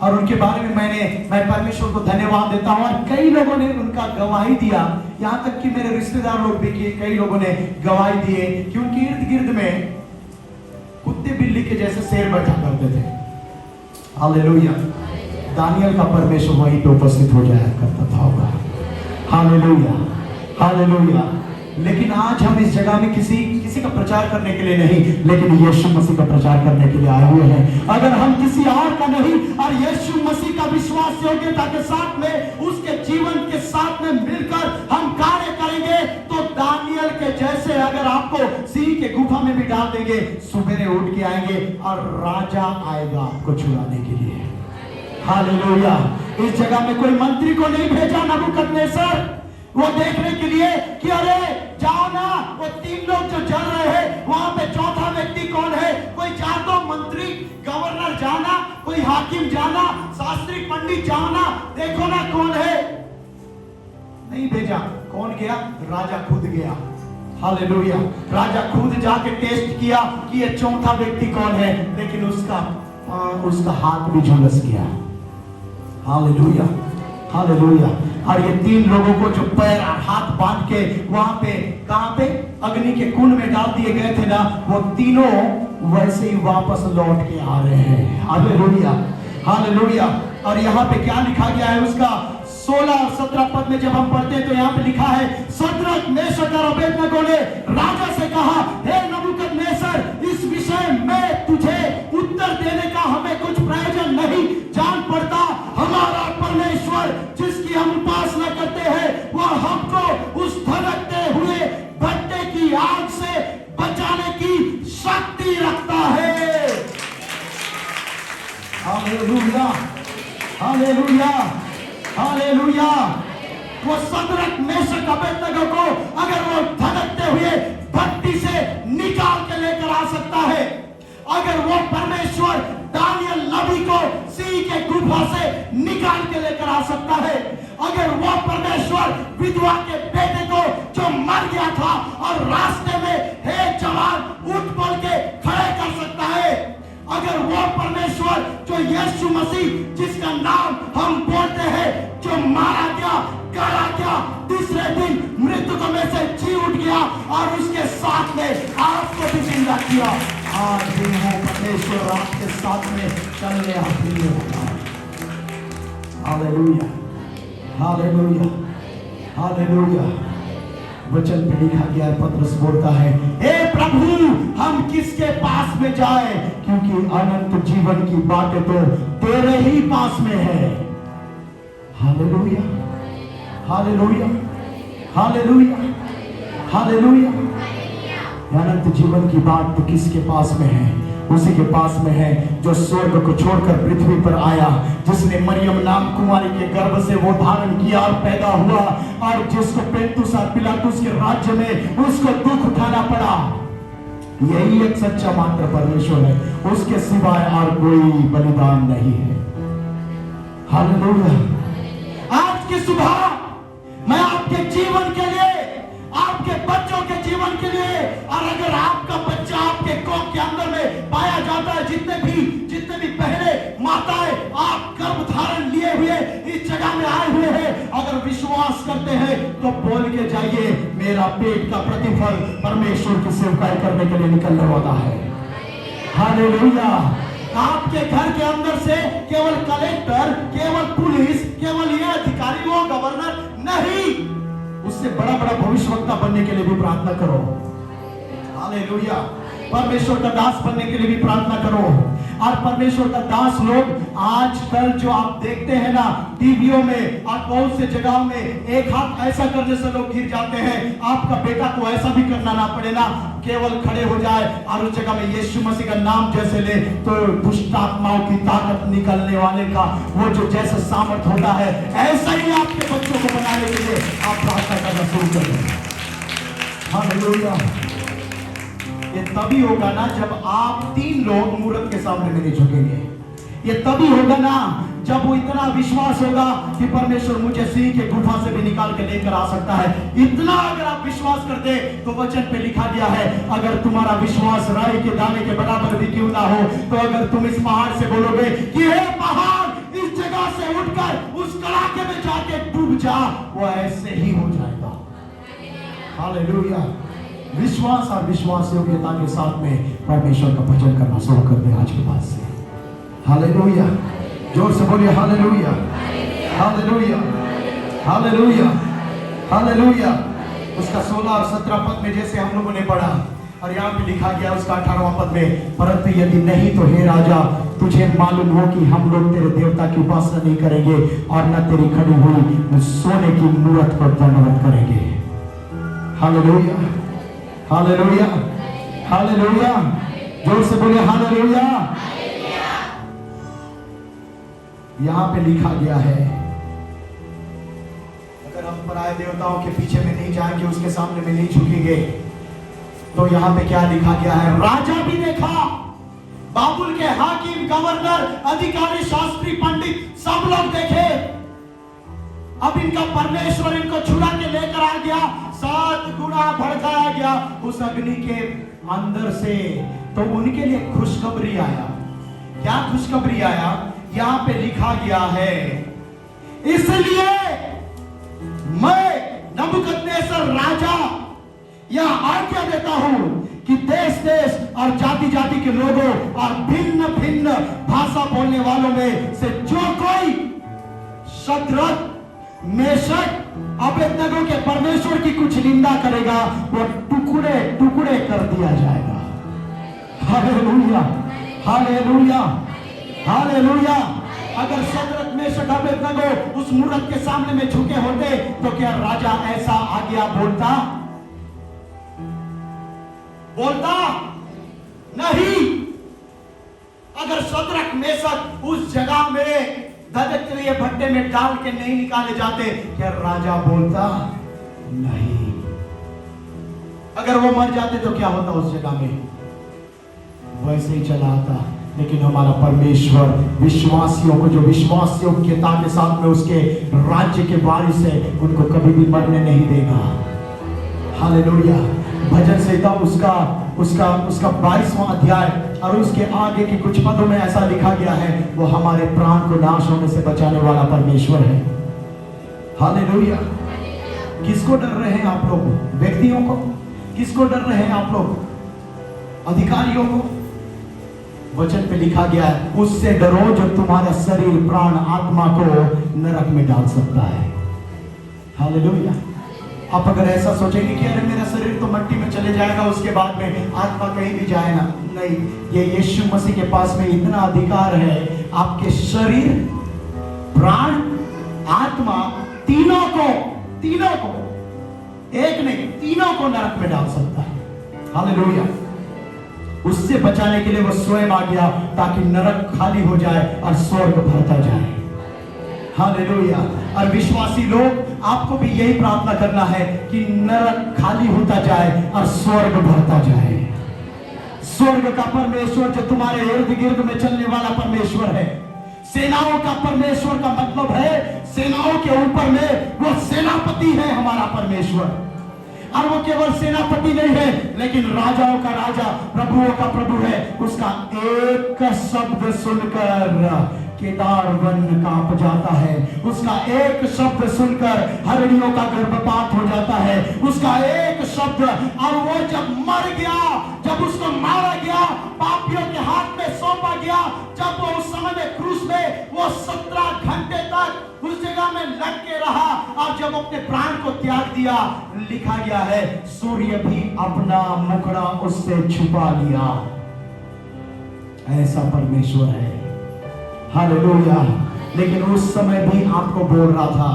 और उनके बारे में मैं परमेश्वर को धन्यवाद देता हूं। और कई लोगों ने उनका गवाही दिया, यहां तक कि मेरे रिश्तेदार लोग भी किए, कई लोगों ने गवाही दिए कि उनके इर्द गिर्द में कुत्ते बिल्ली के जैसे शेर बैठा करते थे। हालेलुया। दानियल का परमेश्वर वहीं पे उपस्थित हो जाया करता था होगा। Hallelujah, hallelujah. लेकिन आज हम इस जगह में किसी का प्रचार करने के लिए नहीं, लेकिन यीशु मसीह का प्रचार करने के लिए आए हुए हैं। अगर हम किसी और का नहीं और यीशु मसीह का विश्वास योग्यता के साथ में, उसके जीवन के साथ में मिलकर हम कार्य करेंगे तो दानियल के जैसे अगर आपको सिंह के गुफा में भी डाल देंगे, सुबह उठ के आएंगे और राजा आएगा आपको छुड़ाने के लिए। हालेलुया। इस जगह में कोई मंत्री को नहीं भेजा नबूकदनेस्सर वो देखने के लिए कि अरे जाओ ना, वो 3 लोग जो जल रहे हैं वहां पे चौथा व्यक्ति कौन है? कोई जा दो, मंत्री गवर्नर जाना, कोई हाकिम जाना, शास्त्री पंडित जाना, देखो ना कौन है। नहीं भेजा। कौन गया? राजा खुद गया। हालेलुया। राजा खुद जाके टेस्ट किया कि ये चौथा व्यक्ति कौन है, लेकिन उसका हाथ भी झुलस गया। Hallelujah, hallelujah. और ये 3 लोगों को जो पैर और हाथ बांध के वहां पे, कहां पे? अग्नि के कुंड में डाल दिए गए थे ना, वो तीनों वैसे ही वापस लौट के आ रहे हैं। Hallelujah, hallelujah. और यहाँ पे क्या लिखा गया है? उसका 16 और 17 पद में जब हम पढ़ते हैं तो यहाँ पे लिखा है, सदरक मेशक और अबेदनगो ने राजा से कहा, हे नबूकदनेस्सर, इस विषय में तुझे उत्तर देने का हमें कुछ प्रयोजन नहीं जान पड़ता। हमारा परमेश्वर जिसकी हम उपासना करते हैं वह हमको उस धधकते हुए भट्टे की आग से बचाने की शक्ति रखता है। Hallelujah, hallelujah, hallelujah. वो सदरक मेशक अबेदनगो को अगर वो धधकते हुए भट्टी से निकाल के लेकर आ सकता है, अगर वो परमेश्वर दानियल नबी को सिंह के गुफा से निकाल के लेकर आ सकता है, अगर वो परमेश्वर विधवा के बेटे को जो मर गया था और रास्ते में हे जवान उठ बोल के खड़े कर सकता है, अगर वो परमेश्वर जो यीशु मसीह जिसका नाम हम बोलते हैं, जो मारा गया, गाड़ा गया, तीसरे दिन मृतकों में से जी उठ गया और उसके साथ में आपको भी जिंदा किया, आज भी वो परमेश्वर आपके साथ में चलने हाजिर होगा। Hallelujah, hallelujah, hallelujah. वचन पे लिखा गया है, पतरस बोलता है, हे प्रभु हम किसके पास में जाए, क्योंकि अनंत जीवन की बातें तो तेरे ही पास में है। Hallelujah, hallelujah, hallelujah, hallelujah. अनंत जीवन की बात तो किसके पास में है? उसी के पास में है जो स्वर्ग को छोड़कर पृथ्वी पर आया, जिसने मरियम नाम कुमारी के गर्भ से वो धारण किया और पैदा हुआ, और जिसको पेंतुस और पिलातुस के राज्य में उसको दुख उठाना पड़ा। यही एक सच्चा मात्र परमेश्वर है, उसके सिवाय और कोई बलिदान नहीं है। हालेलुया। आज की सुबह मैं आपके जीवन के लिए, आपके बच्चों के जीवन के लिए, और अगर आपका बच्चा आपके कोख के अंदर में पाया जाता है, जितने भी पहले माताएं आप गर्भ धारण लिए हुए इस जगह में आए हुए हैं, अगर विश्वास करते हैं तो बोल के जाइए, मेरा पेट का प्रतिफल परमेश्वर की सेवकाई करने के लिए निकलने वाला है। हालेलुया। आपके घर के अंदर से केवल कलेक्टर, केवल पुलिस, केवल ये अधिकारी हो, गवर्नर नहीं, उससे बड़ा बड़ा भविष्यवक्ता बनने के लिए भी प्रार्थना करो। हालेलुया। परमेश्वर का दास बनने के लिए भी प्रार्थना करो। और परमेश्वर का दास लोग आजकल जो आप देखते हैं ना टीवियों में और बहुत से जगहों में, एक हाथ ऐसा करने से लोग गिर जाते हैं। आपका बेटा को ऐसा भी करना ना पड़े ना, केवल खड़े हो जाए और उस जगह में यीशु मसीह का नाम जैसे ले, तो दुष्ट आत्माओं की ताकत निकलने वाले का वो जो जैसा सामर्थ होता है, ऐसा ही आपके बच्चों को बनाने के लिए आप प्रार्थना करना शुरू कर दें। हालेलुया। ये तभी होगा ना जब आप 3 लोग मूर्त के सामने में नहीं झुकेंगे। ये तभी होगा ना जब वो इतना विश्वास होगा कि परमेश्वर मुझे सिंह के गुफा से भी निकाल के लेकर आ सकता है। इतना अगर आप विश्वास करते तो वचन पे लिखा गया है, अगर तुम्हारा विश्वास राई के दाने के बराबर भी क्यों ना हो, तो अगर तुम इस पहाड़ से बोलोगे कि हे पहाड़ इस जगह से उठकर उस कड़ाके में जाके डूब जा, वो ऐसे ही हो जाएगा। हालेलुया। विश्वास और विश्वास योग्यता के साथ में परमेश्वर का भजन करना शुरू कर दे आज के बाद से। हालेलुया। जोर से बोलिए हालेलुया, हालेलुया, हालेलुया, हालेलुया। उसका 16 और 17 पद में जैसे हम लोगों ने पढ़ा, और यहाँ पे लिखा गया उसका 18वां पद में, परंतु यदि नहीं तो हे राजा तुझे मालूम हो कि हम लोग तेरे देवता की उपासना नहीं करेंगे और न तेरी खड़ी हुई सोने की मूरत पर दंडवत करेंगे। Hallelujah, hallelujah, hallelujah. जोर से बोले हालेलुया। यहां पे लिखा गया है, अगर हम पराये देवताओं के पीछे में नहीं जाएंगे, उसके सामने में नहीं झुकेंगे, तो यहां पे क्या लिखा गया है? राजा भी देखा, बाबुल के हाकिम, गवर्नर, अधिकारी, शास्त्री, पंडित सब लोग देखे। अब इनका परमेश्वर इनको छुड़ा के लेकर आ गया, 7 गुना भड़काया गया उस अग्नि के अंदर से। तो उनके लिए खुशखबरी आया। क्या खुशखबरी आया? यहां पे लिखा गया है, इसलिए मैं नबूकदनेस्सर राजा यह आज्ञा देता हूं कि देश देश और जाति जाति के लोगों और भिन्न भिन्न भाषा बोलने वालों में से जो कोई शद्रक, मेशक, अबेदनगो के परमेश्वर की कुछ निंदा करेगा, वो टुकड़े टुकड़े कर दिया जाएगा। Hallelujah, hallelujah, hallelujah. अगर शद्रक, मेशक, अबेदनगो उस मूरत के सामने में झुके होते तो क्या राजा ऐसा आज्ञा बोलता? नहीं। अगर शद्रक, मेशक उस जगह में धधकते हुए भट्टे में डाल के नहीं निकाले जाते, क्या राजा बोलता? नहीं। अगर वो मर जाते तो क्या होता उस जगह में? वैसे ही चला आता। लेकिन हमारा परमेश्वर विश्वासियों को, जो विश्वास योग्यता के साथ में उसके राज्य के वारिस है, उनको कभी भी मरने नहीं देगा। हालेलुया। भजन संहिता उसका 22वां अध्याय और उसके आगे के कुछ पदों में ऐसा लिखा गया है, वो हमारे प्राण को नाश होने से बचाने वाला परमेश्वर है। हालेलुया। किसको डर रहे हैं आप लोग? व्यक्तियों को? किसको डर रहे हैं आप लोग? अधिकारियों को? वचन पे लिखा गया है, उससे डरो जो तुम्हारा शरीर, प्राण, आत्मा को नरक में डाल सकता है। हालेलुया। आप अगर ऐसा सोचेंगे कि अरे मेरा शरीर तो मिट्टी में चले जाएगा, उसके बाद में आत्मा कहीं भी जाएगा, नहीं, ये यीशु मसीह के पास में इतना अधिकार है, आपके शरीर, प्राण, आत्मा, तीनों को एक नहीं, तीनों को नरक में डाल सकता है। हालेलुया। उससे बचाने के लिए वो स्वयं आ गया ताकि नरक खाली हो जाए और स्वर्ग भरता जाए। हालेलुया। और विश्वासी लोग, आपको भी यही प्रार्थना करना है कि नरक खाली होता जाए और स्वर्ग भरता जाए। स्वर्ग का परमेश्वर जो तुम्हारे इर्द गिर्द में चलने वाला परमेश्वर है, सेनाओं का परमेश्वर का मतलब है सेनाओं के ऊपर में वो सेनापति है हमारा परमेश्वर। और वो केवल सेनापति नहीं है, लेकिन राजाओं का राजा, प्रभुओं का प्रभु है। उसका एक शब्द सुनकर केदार वन कांप जाता है, उसका एक शब्द सुनकर हरिणियों का गर्भपात हो जाता है, उसका एक शब्द। और वो जब मर गया, जब उसको मारा गया, पापियों के हाथ में सौंपा गया, जब वो उस समय में क्रूस में वो 17 घंटे तक उस जगह में लग के रहा, और जब अपने प्राण को त्याग दिया, लिखा गया है सूर्य भी अपना मुखड़ा उससे छुपा लिया। ऐसा परमेश्वर है। हालेलुया। लेकिन उस समय भी आपको बोल रहा था,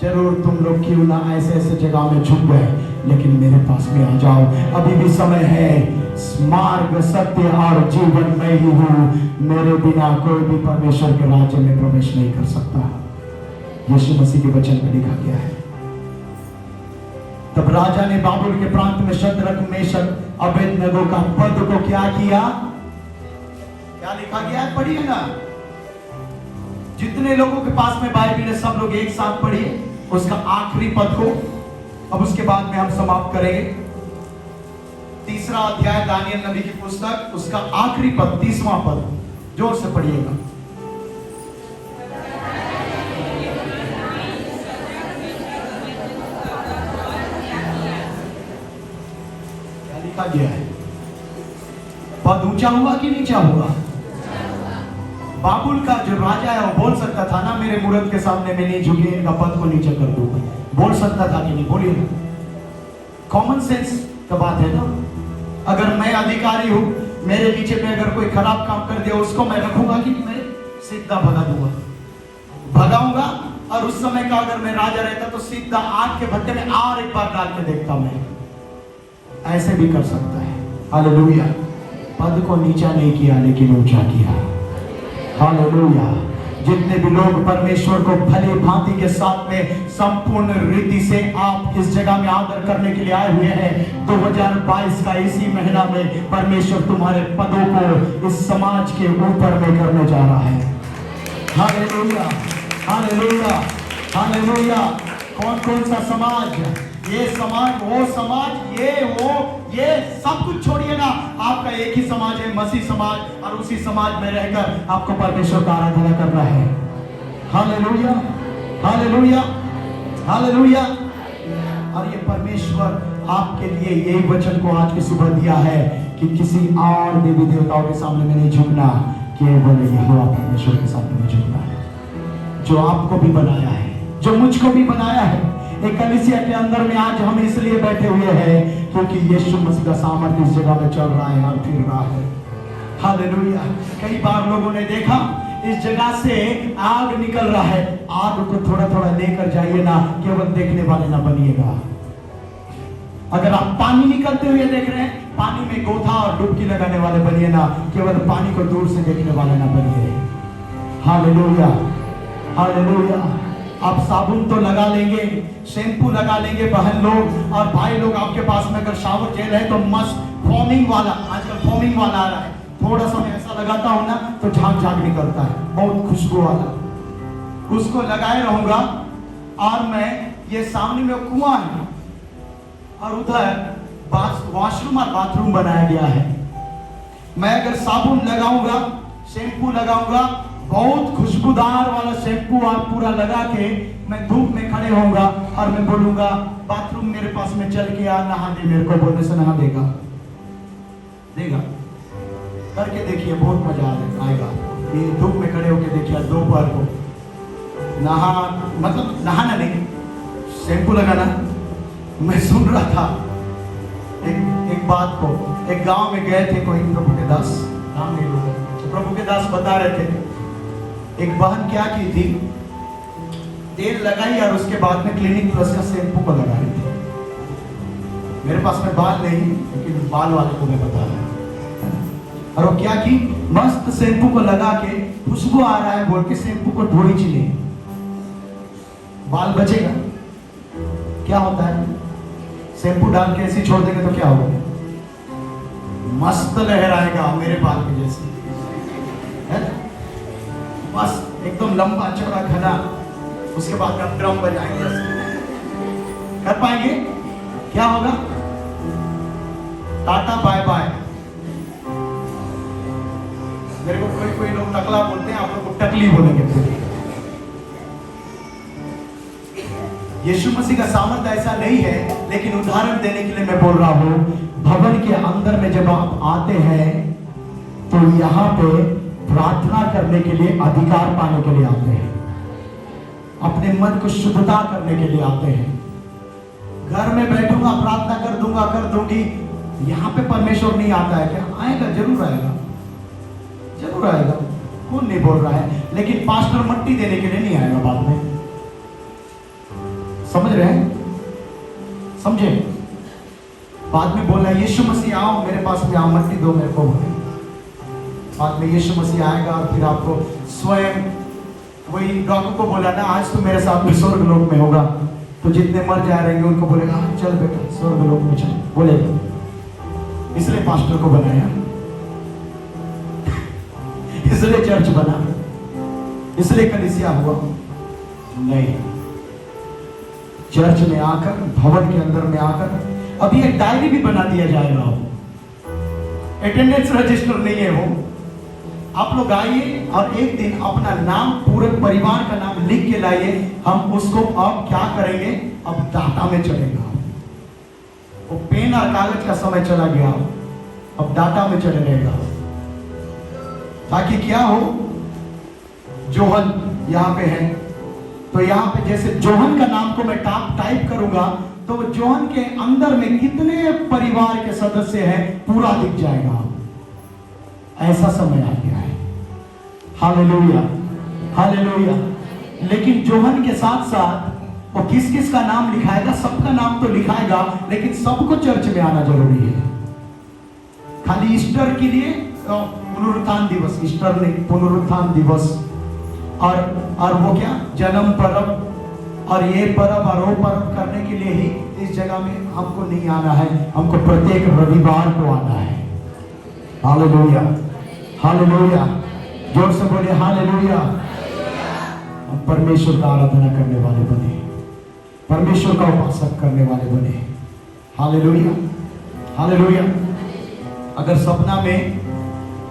जरूर तुम लोग क्यों ना ऐसे ऐसे जगह में छुप गए, लेकिन मेरे पास में आ जाओ, अभी भी समय है। मार्ग, सत्य और जीवन मैं ही हूं, मेरे बिना कोई भी परमेश्वर के राज्य में प्रवेश नहीं कर सकता। यीशु मसीह के वचन में लिखा गया है। तब राजा ने बाबुल के प्रांत में शद्रक, मेशक, अबेदनगो का पद को क्या किया? क्या लिखा गया है? पढ़िए ना। जितने लोगों के पास में बाइबल है सब लोग एक साथ पढ़िए उसका आखिरी पद को। अब उसके बाद में हम समाप्त करेंगे। 3रा अध्याय दानियल नबी की पुस्तक, उसका आखिरी पद, 30वां पद, जोर से पढ़िएगा। क्या लिखा गया है? पद ऊंचा हुआ कि नीचा हुआ? बाबुल का जो राजा है वो बोल सकता था ना, मेरे मूर्त के सामने मैं नहीं झुकी, इनका पद को नीचे कर दूंगा। बोल सकता था कि नहीं? बोलिए ना। कॉमन सेंस का बात है ना। अगर मैं अधिकारी हूं, मेरे नीचे पे अगर कोई खराब काम कर दिया, उसको मैं रखूंगा कि नहीं? मैं सीधा भगा दूंगा, भगाऊंगा। और उस समय का अगर मैं राजा रहता तो सीधा आग के भट्टे में और एक बार डाल के देखता मैं। ऐसे भी कर सकता है। हालेलुया। पद को नीचा नहीं किया, लेकिन ऊंचा किया। हालेलुया। जितने भी लोग परमेश्वर को भली भांति के साथ में संपूर्ण रीति से आप इस जगह में आदर करने के लिए आए हुए हैं, 2022 का इसी महीना में परमेश्वर तुम्हारे पदों को इस समाज के ऊपर में करने जा रहा है। Hallelujah, hallelujah, hallelujah. कौन कौन सा समाज? ये समाज, वो समाज, ये वो, ये सब कुछ छोड़िए ना। आपका एक ही समाज है, मसीह समाज, और उसी समाज में रहकर आपको परमेश्वर का आराधना करना है। Hallelujah, hallelujah, hallelujah. और ये परमेश्वर आपके लिए यही वचन को आज की सुबह दिया है कि किसी और देवी देवताओं के सामने में नहीं झुकना, केवल यहोवा परमेश्वर के सामने में झुकना है, जो आपको भी बनाया है, जो मुझको भी बनाया है। एक कलीसिया के अंदर में आज हम इसलिए बैठे हुए हैं क्योंकि यीशु मसीह का सामर्थ्य इस जगह में चल रहा है और फिर रहा है। हालेलुया। कई बार लोगों ने देखा इस जगह से आग निकल रहा है, आग को थोड़ा थोड़ा लेकर जाइए ना, केवल देखने वाले ना बनिएगा। अगर आप पानी निकलते हुए देख रहे हैं, पानी में गोथा और डुबकी लगाने वाले बनिए ना, केवल पानी को दूर से देखने वाले ना बनिए। Hallelujah, hallelujah. आप साबुन तो लगा लेंगे, शैम्पू लगा लेंगे बहन लोग और भाई लोग, आपके पास में अगर शावर जेल है तो मस्त फोमिंग वाला, आजकल फोमिंग वाला आ रहा है, थोड़ा सा मैं ऐसा लगाता हूं ना तो झाग झाग निकलता है, बहुत खुशबू वाला, उसको लगाए रहूंगा। और मैं ये सामने में कुआं है और उधर वॉशरूम और बाथरूम बनाया गया है। मैं अगर साबुन लगाऊंगा, शैम्पू लगाऊंगा, बहुत खुशबूदार वाला शैम्पू और पूरा लगा के मैं धूप में खड़े होऊंगा और मैं बोलूंगा बाथरूम मेरे पास में चल के आ, नहा दे, मेरे को बोलने से नहा देगा, देगा। करके देखिए, बहुत मजा आएगा। ये धूप में खड़े होके देखिए दोपहर को, नहा मतलब नहाना नहीं, शैम्पू लगाना, मैं सुन रहा था एक बात को। एक गांव में गए थे कोई प्रभु के दास, नाम नहीं लूंगा, तो प्रभु के दास बता रहे थे एक बहन क्या की थी, तेल लगाई और उसके बाद में क्लिनिक प्लस का शैम्पू को लगा रही थी। मेरे पास में बाल नहीं, लेकिन बाल वाले को मैं बता रहा हूं। और वो क्या की, मस्त शैम्पू को लगा के खुशबू आ रहा है बोल के शैम्पू को धोई चली। बाल बचेगा? क्या होता है, शैम्पू डाल के ऐसे छोड़ देंगे तो क्या होगा? मस्त लहराएगा मेरे बाल के जैसे, है ना? मस्त एकदम लंबा चौड़ा घना। उसके बाद हम ड्रम बजाएंगे, कर पाएंगे? क्या होगा? Tata bye bye. मेरे को कोई लोग टकला बोलते हैं, आप लोग को टकली बोलेंगे। यीशु मसीह का सामर्थ्य ऐसा नहीं है, लेकिन उदाहरण देने के लिए मैं बोल रहा हूं, भवन के अंदर में जब आप आते हैं तो यहां पे प्रार्थना करने के लिए, अधिकार पाने के लिए आते हैं, अपने मन को शुद्धता करने के लिए आते हैं। घर में बैठूंगा प्रार्थना कर दूंगा, कर दूंगी, यहां पे परमेश्वर नहीं आता है क्या? आएगा, जरूर आएगा, जरूर आएगा। कौन नहीं बोल रहा है, लेकिन पास्टर मट्टी देने के लिए नहीं आएगा बाद में। समझ रहे हैं? समझे? बाद में बोला यीशु मसीह आओ मेरे पास में, आओ मट्टी दो मेरे को। बाद में यीशु मसीह आएगा और फिर आपको स्वयं, वही डॉक्टर को बोला ना, आज तो मेरे साथ में स्वर्ग लोक में होगा, तो जितने मर जा रहेंगे उनको बोलेगा चल बेटा स्वर्ग लोक में चल, बोलेगा। इसलिए पास्टर को बनाया, इसलिए चर्च बना, इसलिए कलीसिया हुआ नहीं। चर्च में आकर, भवन के अंदर में आकर, अभी एक डायरी भी बना दिया जाएगा। अटेंडेंस रजिस्टर नहीं है वो, आप लोग आइए और एक दिन अपना नाम, पूरे परिवार का नाम लिख के लाइए। हम उसको अब क्या करेंगे, अब डाटा में चलेगा। वो पेन और कागज का समय चला गया, अब डाटा में चले रहेगा। ताकि क्या हो, जोहन यहाँ पे है, तो यहाँ पे जैसे जोहन का नाम को मैं टाइप करूंगा तो जोहन के अंदर में कितने परिवार के सदस्य हैं पूरा दिख जाएगा। ऐसा समय आ गया है। Hallelujah, hallelujah. लेकिन जोहन के साथ साथ वो किस किस का नाम लिखाएगा? सबका नाम तो लिखाएगा, लेकिन सबको चर्च में आना जरूरी है। खाली ईस्टर के लिए पुनरुत्थान दिवस, ईस्टर नहीं, पुनरुत्थान दिवस, और वो क्या, जन्म पर्व और ये पर्व और वो पर्व करने के लिए ही इस जगह में हमको नहीं आना है। हमको प्रत्येक रविवार को आना है। Hallelujah, hallelujah. जोर से बोले हालेलुया। हम परमेश्वर का आराधना करने वाले बने, परमेश्वर का उपासक करने वाले बने। Hallelujah, hallelujah. अगर सपना में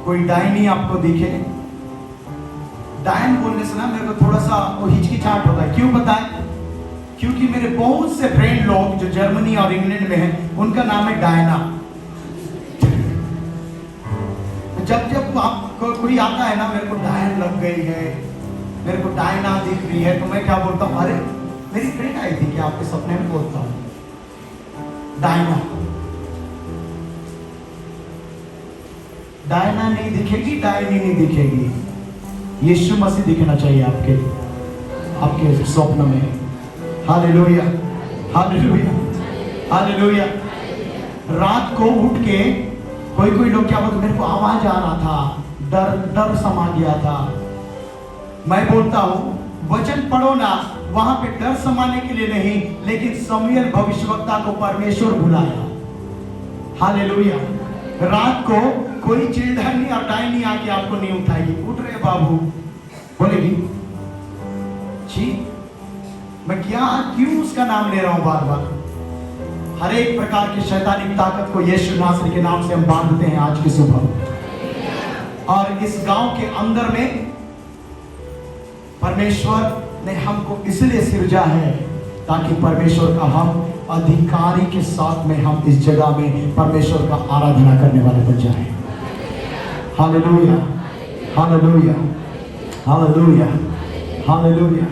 कोई डायनी आपको दिखे, डायन बोलने से ना मेरे को थोड़ा सा वो हिचकिचाहट होता है। क्यों बताएं? क्योंकि मेरे बहुत से फ्रेंड लोग जो जर्मनी और इंग्लैंड में हैं, उनका नाम है डायना। जब आपको कोई आता है ना, मेरे को डायन लग गई है, मेरे को डायना दिख रही है, तो मैं क्या बोलता हूँ, अरे मेरी फ्रेंड आई थी क्या आपके सपने में? बोलता हूँ डायना। डायना नहीं दिखेगी, डायनी नहीं दिखेगी, यीशु मसीह दिखना चाहिए आपके स्वप्न में। Hallelujah, hallelujah, hallelujah. रात को उठ के कोई लोग क्या बोलते, मेरे को आवाज आ रहा था, डर समा गया था। मैं बोलता हूं वचन पढ़ो ना, वहां पे डर समाने के लिए नहीं, लेकिन शमूएल भविष्यवक्ता को परमेश्वर बुलाया। हालेलुया। रात को कोई चिड़धानी और डायनी आके आपको नहीं उठाएगी। उठ रहे बाबू, बोलेगी जी मैं क्यों उसका नाम ले रहा हूं बार बार। हर एक प्रकार की शैतानिक ताकत को यीशु नासरी के नाम से हम बांधते हैं आज की सुबह। और इस गांव के अंदर में परमेश्वर ने हमको इसलिए सृजा है ताकि परमेश्वर का हम अधिकारी के साथ में हम इस जगह में परमेश्वर का आराधना करने वाले बन जाएं। Hallelujah, hallelujah, hallelujah, hallelujah.